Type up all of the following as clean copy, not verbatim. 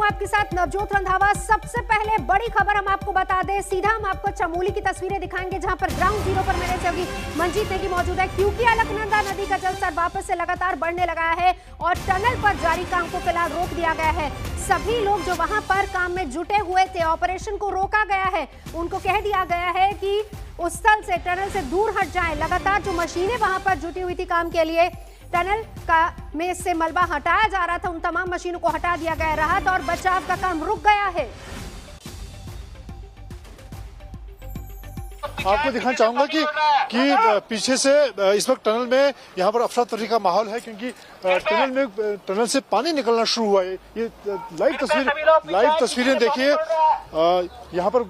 हूं आपके साथ नवजोत रंधावा। सबसे पहले बड़ी खबर हम आपको बता दें, सीधा हम आपको चमोली की तस्वीरें दिखाएंगे जहां पर ग्राउंड जीरो पर मेरे सहयोगी मंजीत नेगी मौजूद है, क्योंकि अलकनंदा नदी का जलस्तर वापस से लगातार बढ़ने लगा है और टनल पर जारी काम को फिलहाल रोक दिया गया है। सभी लोग जो वहां पर काम में जुटे हुए थे, ऑपरेशन को रोका गया है, उनको कह दिया गया है कि उस स्थल से, टनल से दूर हट जाएं। लगातार जो मशीनें वहां पर जुटी हुई थी काम के लिए, टनल का में से मलबा हटाया जा रहा था, उन तमाम मशीनों को हटा दिया गया। राहत और बचाव का काम रुक गया है। आपको दिखाना चाहूंगा कि पीछे से इस वक्त टनल में यहाँ पर अफरा तफरी का माहौल है, क्योंकि टनल से पानी निकलना शुरू हुआ है। ये लाइव तस्वीरें देखिए, यहाँ पर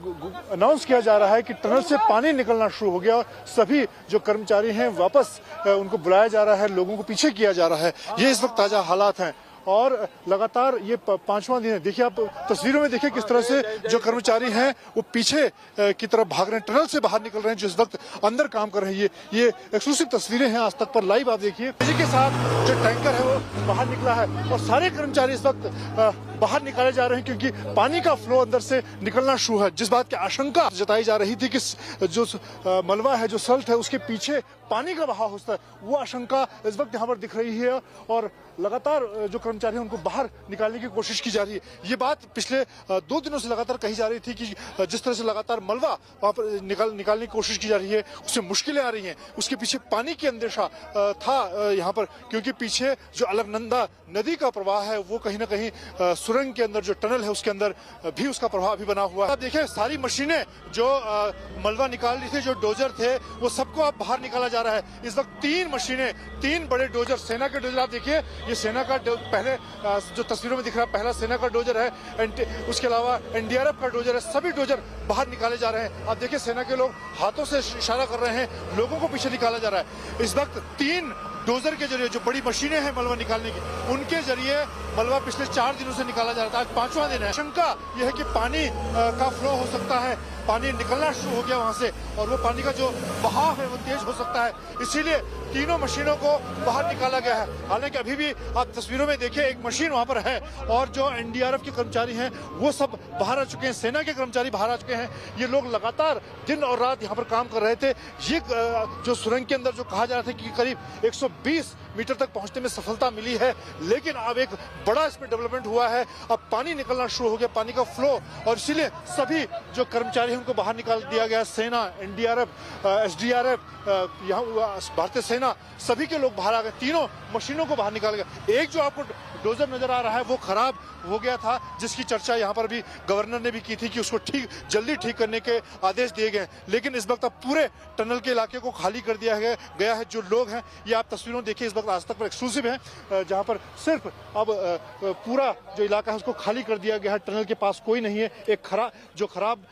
अनाउंस किया जा रहा है कि टनल से पानी निकलना शुरू हो गया और सभी जो कर्मचारी हैं वापस उनको बुलाया जा रहा है, लोगों को पीछे किया जा रहा है। ये इस वक्त ताजा हालात हैं और लगातार ये 5वां दिन है। देखिए आप तस्वीरों में देखिए किस तरह से जो कर्मचारी हैं वो पीछे की तरफ भाग रहे हैं, टनल से बाहर निकल रहे हैं, जो इस वक्त अंदर काम कर रहे हैं। ये एक्सक्लूसिव तस्वीरें हैं आज तक पर लाइव। आप देखिए तेजी के साथ जो टैंकर है वो बाहर निकला है और सारे कर्मचारी इस वक्त बाहर निकाले जा रहे हैं, क्योंकि पानी का फ्लो अंदर से निकलना शुरू है। जिस बात की आशंका जताई जा रही थी कि जो मलबा है, जो सल्ट है, उसके पीछे पानी का बहाव होता है, वो आशंका इस वक्त यहाँ पर दिख रही है और लगातार जो कर्मचारी हैं उनको बाहर निकालने की कोशिश की जा रही है। ये बात पिछले 2 दिनों से लगातार कही जा रही थी कि जिस तरह से लगातार मलबा वहाँ पर निकालने की कोशिश की जा रही है, उससे मुश्किलें आ रही हैं। उसके पीछे पानी की अंदेशा था यहाँ पर, क्योंकि पीछे जो अलकनंदा नदी का प्रवाह है वो कहीं ना कहीं सुरंग के अंदर, जो टनल है उसके अंदर भी उसका प्रभाव भी बना हुआ है। आप देखिए सारी मशीनें जो मलबा निकाल रही थी, जो डोजर थे, वो सबको अब बाहर निकाला जा रहा है। इस वक्त 3 मशीनें, 3 बड़े डोजर, सेना के डोजर, आप देखिए ये सेना का पहले जो तस्वीरों में दिख रहा है, पहला सेना का डोजर है, उसके अलावा एनडीआरएफ का डोजर है। सभी डोजर बाहर निकाले जा रहे हैं। आप देखिए सेना के लोग हाथों से इशारा कर रहे हैं, लोगों को पीछे निकाला जा रहा है। इस वक्त 3 डोजर के जरिए, जो बड़ी मशीनें हैं मलबा निकालने की, उनके जरिए मलबा पिछले 4 दिनों से निकाला जा रहा था। आज 5वां दिन है। आशंका यह है कि पानी का फ्लो हो सकता है, पानी निकलना शुरू हो गया वहां से और वो पानी का जो बहाव है वो तेज हो सकता है, इसीलिए तीनों मशीनों को बाहर निकाला गया है। हालांकि अभी भी आप तस्वीरों में देखिए एक मशीन वहां पर है और जो एनडीआरएफ के कर्मचारी हैं वो सब बाहर आ चुके हैं, सेना के कर्मचारी बाहर आ चुके हैं। ये लोग लगातार दिन और रात यहाँ पर काम कर रहे थे। ये जो सुरंग के अंदर जो कहा जा रहा था कि करीब 120 मीटर तक पहुंचने में सफलता मिली है, लेकिन अब एक बड़ा इसमें डेवलपमेंट हुआ है। अब पानी निकलना शुरू हो गया, पानी का फ्लो, और इसीलिए सभी जो कर्मचारी हैं उनको बाहर निकाल दिया गया। सेना, एनडीआरएफ, एसडीआरएफ, यहाँ भारतीय सेना, सभी के लोग बाहर आ गए। तीनों मशीनों को बाहर निकाल गया। एक जो आपको डोजर नजर आ रहा है वो खराब हो गया था, जिसकी चर्चा यहाँ पर भी गवर्नर ने भी की थी कि उसको जल्दी ठीक करने के आदेश दिए गए, लेकिन इस वक्त अब पूरे टनल के इलाके को खाली कर दिया गया है। जो लोग हैं, ये आप तस्वीरों देखिए, इस वक्त आज तक पर एक्सक्लूसिव है, जहाँ पर सिर्फ अब पूरा जो इलाका है उसको खाली कर दिया गया है। टनल के पास कोई नहीं है। एक खराब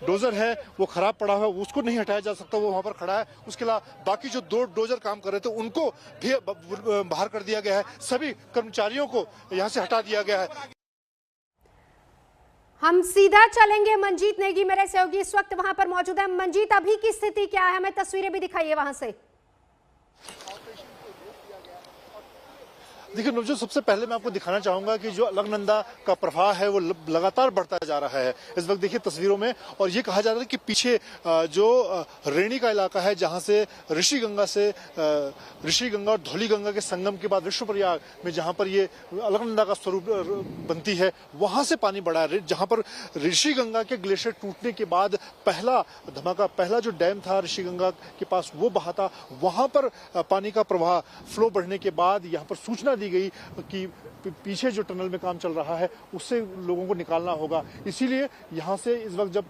डोजर है वो खराब पड़ा हुआ है, उसको नहीं हटाया जा सकता, वो वहाँ पर खड़ा है। उसके अलावा बाकी जो 2 डोजर काम कर रहे थे उनको भी बाहर कर दिया गया है। सभी कर्मचारियों को यहाँ से हटा दिया गया है। हम सीधा चलेंगे, मंजीत नेगी मेरे सहयोगी इस वक्त वहां पर मौजूद है। मंजीत, अभी की स्थिति क्या है? हमें तस्वीरें भी दिखाइए वहां से। देखिए नवजोत, सबसे पहले मैं आपको दिखाना चाहूंगा कि जो अलकनंदा का प्रवाह है वो लगातार बढ़ता जा रहा है इस वक्त। देखिए तस्वीरों में, और ये कहा जा रहा है कि पीछे जो रेणी का इलाका है, जहां से ऋषि गंगा और धौली गंगा के संगम के बाद विश्वप्रयाग में जहां पर ये अलकनंदा का स्वरूप बनती है, वहां से पानी बढ़ा है। जहां पर ऋषि गंगा के ग्लेशियर टूटने के बाद पहला धमाका, पहला जो डैम था ऋषि गंगा के पास वो बहा था, वहां पर पानी का प्रवाह फ्लो बढ़ने के बाद यहाँ पर सूचना दी गई कि पीछे जो टनल में काम चल रहा है उससे लोगों को निकालना होगा। इसीलिए यहाँ से इस वक्त जब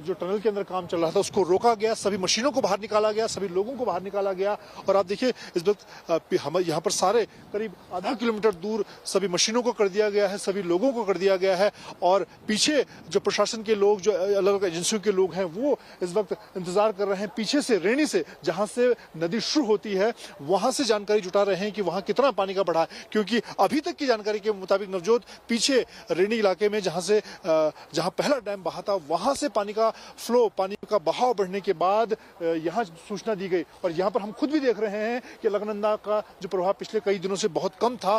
जो टनल के अंदर काम चल रहा था उसको रोका गया, सभी मशीनों को बाहर निकाला गया, सभी लोगों को बाहर निकाला गया। और आप देखिए इस वक्त हम यहाँ पर सारे करीब आधा किलोमीटर दूर सभी मशीनों को कर दिया गया है, सभी लोगों को कर दिया गया है। और पीछे जो प्रशासन के लोग, जो अलग अलग एजेंसियों के लोग हैं, वो इस वक्त इंतजार कर रहे हैं। पीछे से रेणी से, जहाँ से नदी शुरू होती है, वहां से जानकारी जुटा रहे हैं कि वहां कितना पानी का बढ़ा है। क्योंकि अभी तक की जानकारी के मुताबिक नवजोत पीछे रेनी इलाके में जहां पहला डैम बहा था वहां से पानी का फ्लो, पानी का बहाव बढ़ने के बाद यहां सूचना दी गई। और यहां पर हम खुद भी देख रहे हैं कि अलकनंदा का जो प्रवाह पिछले कई दिनों से बहुत कम था,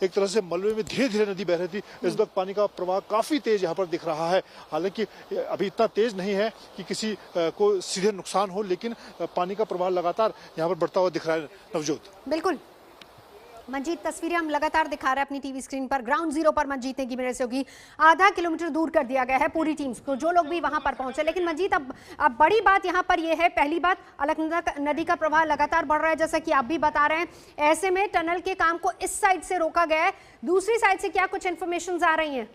एक तरह से मलबे में धीरे धीरे नदी बह रही थी। इस वक्त पानी का प्रवाह काफी तेज यहाँ पर दिख रहा है। हालांकि अभी इतना तेज नहीं है कि किसी को सीधे नुकसान हो, लेकिन पानी का प्रवाह लगातार यहाँ पर बढ़ता हुआ दिख रहा है। नवजोत, बिल्कुल मंजीत, तस्वीरें हम लगातार दिखा रहे हैं अपनी टीवी स्क्रीन पर। ग्राउंड जीरो पर मंजीत ने की मेरे से होगी आधा किलोमीटर दूर कर दिया गया है पूरी टीम को, जो लोग भी वहां पर पहुंचे। लेकिन मंजीत, अब बड़ी बात यहां पर यह है, पहली बात अलकनंदा नदी का प्रवाह लगातार बढ़ रहा है, जैसा कि आप भी बता रहे हैं। ऐसे में टनल के काम को इस साइड से रोका गया है, दूसरी साइड से क्या कुछ इन्फॉर्मेशन आ रही है?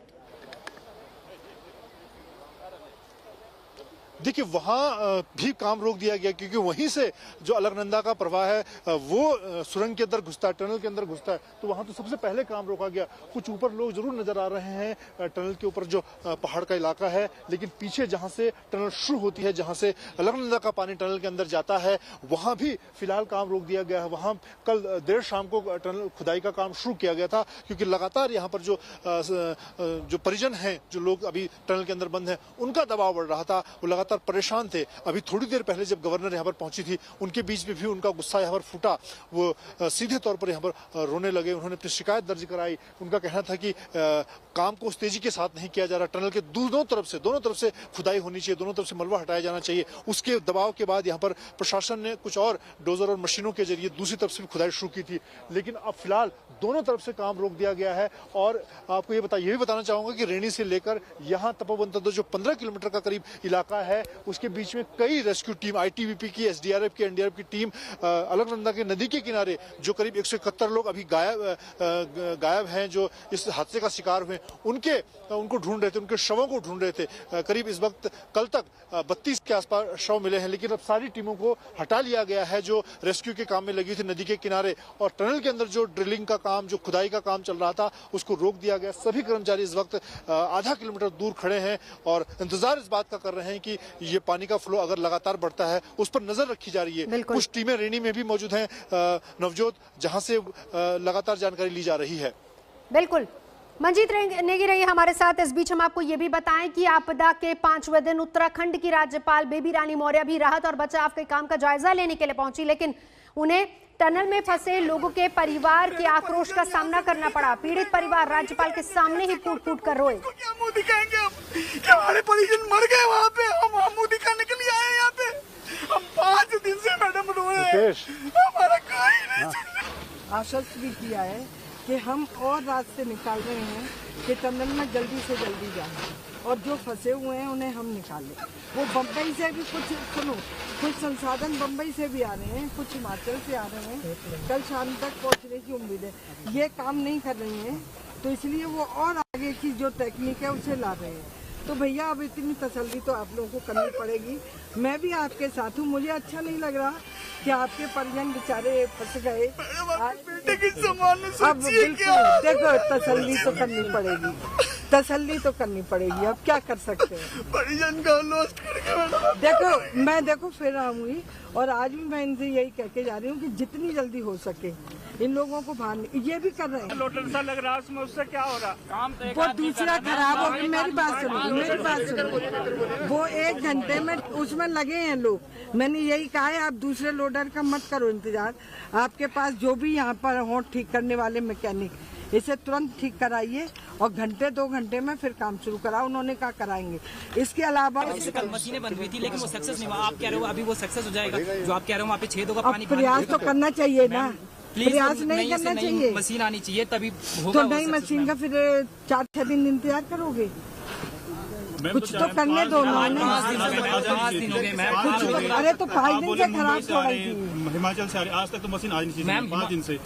देखिए, वहां भी काम रोक दिया गया क्योंकि वहीं से जो अलकनंदा का प्रवाह है वो सुरंग के अंदर घुसता है, टनल के अंदर घुसता है। तो वहां तो सबसे पहले काम रोका गया। कुछ ऊपर लोग जरूर नजर आ रहे हैं, टनल के ऊपर जो पहाड़ का इलाका है, लेकिन पीछे जहां से टनल शुरू होती है, जहां से अलकनंदा का पानी टनल के अंदर जाता है, वहां भी फिलहाल काम रोक दिया गया है। वहां कल देर शाम को टनल खुदाई का काम शुरू किया गया था क्योंकि लगातार यहाँ पर जो परिजन हैं, जो लोग अभी टनल के अंदर बंद हैं, उनका दबाव बढ़ रहा था। वो लगातार परेशान थे। अभी थोड़ी देर पहले जब गवर्नर यहाँ पर पहुंची थी, उनके बीच में भी उनका गुस्सा यहाँ पर फूटा। वो सीधे तौर पर यहाँ पर रोने लगे। उन्होंने अपनी शिकायत दर्ज कराई। उनका कहना था कि काम को उस तेजी के साथ नहीं किया जा रहा। टनल के दोनों तरफ से खुदाई होनी चाहिए, दोनों तरफ से मलबा हटाया जाना चाहिए। उसके दबाव के बाद यहाँ पर प्रशासन ने कुछ और डोजर और मशीनों के जरिए दूसरी तरफ से भी खुदाई शुरू की थी। लेकिन अब फिलहाल दोनों तरफ से काम रोक दिया गया है। और आपको ये भी बताना चाहूंगा कि रेणी से लेकर यहाँ तपोवन तक जो 15 किलोमीटर का करीब इलाका है, उसके बीच में कई रेस्क्यू टीम, आईटीबीपी की, एसडीआरएफ की, एनडीआरएफ की टीम अलकनंदा के नदी के किनारे जो करीब 171 लोग अभी गायब हैं, जो इस हादसे का शिकार हुए, उनको ढूंढ रहे थे, उनके शवों को ढूंढ रहे थे। करीब इस वक्त कल तक 32 के आसपास शव मिले हैं, लेकिन अब सारी टीमों को हटा लिया गया है जो रेस्क्यू के काम में लगी थी नदी के किनारे। और टनल के अंदर जो ड्रिलिंग का काम, जो खुदाई का काम चल रहा था, उसको रोक दिया गया। सभी कर्मचारी इस वक्त आधा किलोमीटर दूर खड़े हैं और इंतजार इस बात का कर रहे हैं कि ये पानी का फ्लो अगर लगातार बढ़ता है उस पर नजर रखी जा रही है। कुछ टीमें रेणी में भी मौजूद हैं नवजोत, जहां से लगातार जानकारी ली जा रही है। बिल्कुल, मंजीत नेगी रही हमारे साथ। इस बीच हम आपको ये भी बताएं कि आपदा के 5वें दिन उत्तराखंड की राज्यपाल बेबी रानी मौर्य भी राहत और बचाव के काम का जायजा लेने के लिए पहुंची, लेकिन उन्हें टनल में फंसे लोगों के परिवार के आक्रोश का सामना करना पड़ा। पीड़ित परिवार राज्यपाल के सामने ही फूट फूट कर रोए। क्या मुंह दिखाएंगे हम? क्या हमारे परिजन मर गए वहाँ पे? हम मुंह दिखाने के लिए आए यहाँ पे। हम 5 दिन से मैडम रो रहे हैं, हमारा कोई नहीं। आश्वस्त भी किया है कि हम और रास्ते निकाल रहे हैं कि टनल में जल्दी से जल्दी जाए और जो फंसे हुए हैं उन्हें हम निकालें। वो बम्बई से भी कुछ संसाधन बम्बई से भी आ रहे हैं, कुछ हिमाचल से आ रहे हैं। कल शाम तक पहुंचने की उम्मीद है। ये काम नहीं कर रही हैं तो इसलिए वो और आगे की जो टेक्निक है उसे ला रहे हैं। तो भैया अब इतनी तसल्ली तो आप लोगों को करनी पड़ेगी। मैं भी आपके साथ हूँ। मुझे अच्छा नहीं लग रहा कि आपके परिजन बेचारे फंस गए। बेटे की समान अब बिल्कुल देखो, तसल्ली तो करनी पड़ेगी, तसल्ली तो करनी पड़ेगी। अब क्या कर सकते हैं? परिजन का लॉस्ट करके मैं फिर आऊंगी और आज भी मैं इनसे यही कह के जा रही हूँ कि जितनी जल्दी हो सके इन लोगों को बाहर। ये भी कर रहे हैं। लोटन सा लग रहा है उसमें, उससे क्या हो रहा? काम तो वो दूसरा खराब हो गया। मेरी बात सुनो। वो 1 घंटे में उसमें लगे हैं लोग। मैंने यही कहा है आप दूसरे लोडर का मत करो इंतजार। आपके पास जो भी यहाँ पर हो ठीक करने वाले मैकेनिक, इसे तुरंत ठीक कराइए और 1-2 घंटे में फिर काम शुरू कराओ। उन्होंने कहा कराएंगे। इसके अलावा कल मशीनें बंद हुई थी लेकिन वो सक्सेस नहीं हुआ। आप कह रहे हो अभी वो सक्सेस हो जाएगा? जो आप कह रहे हो वहाँ पे छेद होगा, पानी प्रयास तो करना चाहिए ना। प्रयास नहीं करना चाहिए। मशीन आनी चाहिए तभी होगा। तो नई मशीन का फिर 4-6 दिन इंतजार करोगे? कुछ तो करने दो। 5 दिन हो गए मैम। अरे तो 5 दिन से खराब हो रही थी। हिमाचल से आज तक तो मशीन आज नहीं थी। 5 दिन से।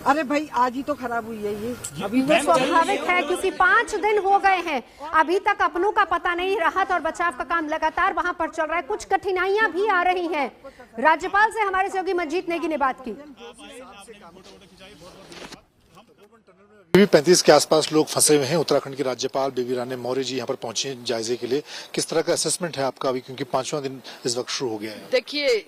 अरे भाई आज ही तो खराब हुई है ये। अभी वो स्वाभाविक है क्योंकि 5 दिन हो गए हैं, अभी तक अपनों का पता नहीं। राहत और बचाव का काम लगातार वहां पर चल रहा है। कुछ कठिनाइयां भी आ रही हैं। राज्यपाल से हमारे सहयोगी मंजीत नेगी ने बात की। 35 के आसपास लोग फंसे हुए हैं। उत्तराखंड की राज्यपाल बेबी रानी मौर्य जी यहाँ पर पहुंचे हैं जायजे के लिए। किस तरह का असेसमेंट है आपका अभी, क्योंकि 5वां दिन इस वक्त शुरू हो गया है? देखिए,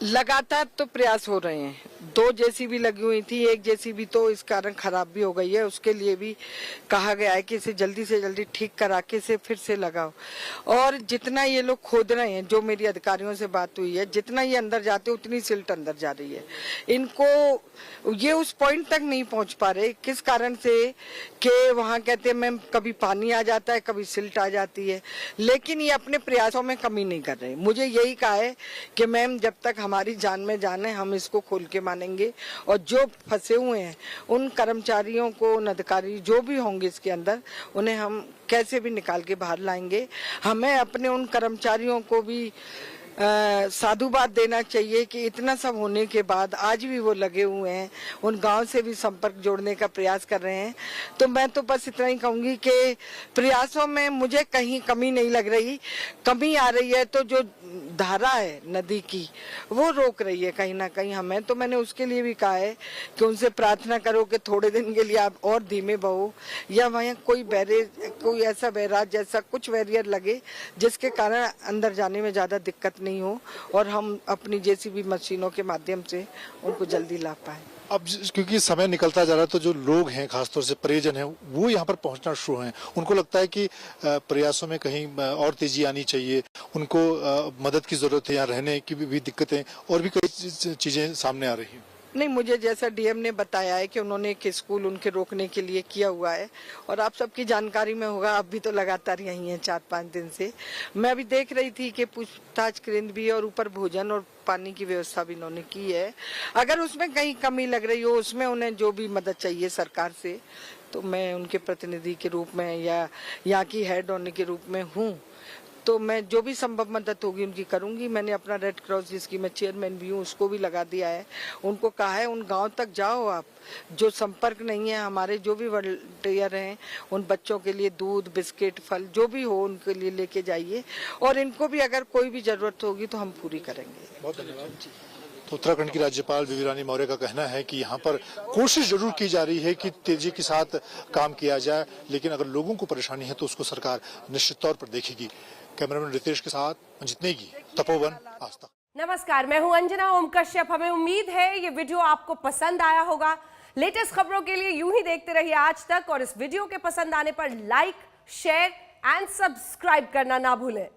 लगातार तो प्रयास हो रहे हैं। 2 जेसीबी लगी हुई थी, एक जेसीबी तो इस कारण खराब भी हो गई है, उसके लिए भी कहा गया है कि इसे जल्दी से जल्दी ठीक करा के इसे फिर से लगाओ। और जितना ये लोग खोद रहे हैं, जो मेरी अधिकारियों से बात हुई है, जितना ये अंदर जाते उतनी सिल्ट अंदर जा रही है। इनको ये उस पॉइंट तक नहीं पहुंच पा रहे, किस कारण से कि वहाँ कहते हैं मैम कभी पानी आ जाता है, कभी सिल्ट आ जाती है, लेकिन ये अपने प्रयासों में कमी नहीं कर रहे। मुझे यही कहा है कि मैम जब तक हमारी जान में जान है हम इसको खोल के मानेंगे, और जो फंसे हुए हैं उन कर्मचारियों को, उन अधिकारी जो भी होंगे इसके अंदर, उन्हें हम कैसे भी निकाल के बाहर लाएंगे। हमें अपने उन कर्मचारियों को भी साधुवाद देना चाहिए कि इतना सब होने के बाद आज भी वो लगे हुए हैं, उन गांव से भी संपर्क जोड़ने का प्रयास कर रहे हैं। तो मैं तो बस इतना ही कहूंगी कि प्रयासों में मुझे कहीं कमी नहीं लग रही। कमी आ रही है तो जो धारा है नदी की वो रोक रही है कहीं ना कहीं हमें। तो मैंने उसके लिए भी कहा है कि उनसे प्रार्थना करो कि थोड़े दिन के लिए आप और धीमे बहो, या वहाँ कोई ऐसा बैराज जैसा कुछ बैरियर लगे जिसके कारण अंदर जाने में ज्यादा दिक्कत नहीं हो और हम अपनी जेसीबी मशीनों के माध्यम से उनको जल्दी ला पाए। अब क्योंकि समय निकलता जा रहा है तो जो लोग हैं, खासतौर से परिजन हैं, वो यहाँ पर पहुंचना शुरू हैं। उनको लगता है कि प्रयासों में कहीं और तेजी आनी चाहिए, उनको मदद की जरूरत है, यहाँ रहने की भी दिक्कतें और भी कई चीजें सामने आ रही हैं। नहीं, मुझे जैसा डीएम ने बताया है कि उन्होंने एक स्कूल उनके रोकने के लिए किया हुआ है, और आप सबकी जानकारी में होगा, आप भी तो लगातार यही हैं 4-5 दिन से। मैं अभी देख रही थी कि पूछताछ केंद्र भी और ऊपर भोजन और पानी की व्यवस्था भी इन्होंने की है। अगर उसमें कहीं कमी लग रही हो, उसमें उन्हें जो भी मदद चाहिए सरकार से, तो मैं उनके प्रतिनिधि के रूप में या यहाँ की हेड होने के रूप में हूँ, तो मैं जो भी संभव मदद होगी उनकी करूंगी। मैंने अपना रेड क्रॉस, जिसकी मैं चेयरमैन भी हूँ, उसको भी लगा दिया है। उनको कहा है उन गांव तक जाओ आप, जो संपर्क नहीं है, हमारे जो भी वॉलंटियर हैं, उन बच्चों के लिए दूध, बिस्किट, फल जो भी हो उनके लिए लेके जाइए, और इनको भी अगर कोई भी जरूरत होगी तो हम पूरी करेंगे। बहुत धन्यवाद। तो उत्तराखंड की राज्यपाल बेबी रानी मौर्य का कहना है कि यहाँ पर कोशिश जरूर की जा रही है कि तेजी के साथ काम किया जाए, लेकिन अगर लोगों को परेशानी है तो उसको सरकार निश्चित तौर पर देखेगी। कैमरामैन रितेश के साथ मंजित नेगी, तपोवन, आज तक। नमस्कार, मैं हूं अंजना ओम कश्यप। हमें उम्मीद है ये वीडियो आपको पसंद आया होगा। लेटेस्ट खबरों के लिए यूं ही देखते रहिए आज तक, और इस वीडियो के पसंद आने पर लाइक, शेयर एंड सब्सक्राइब करना ना भूलें।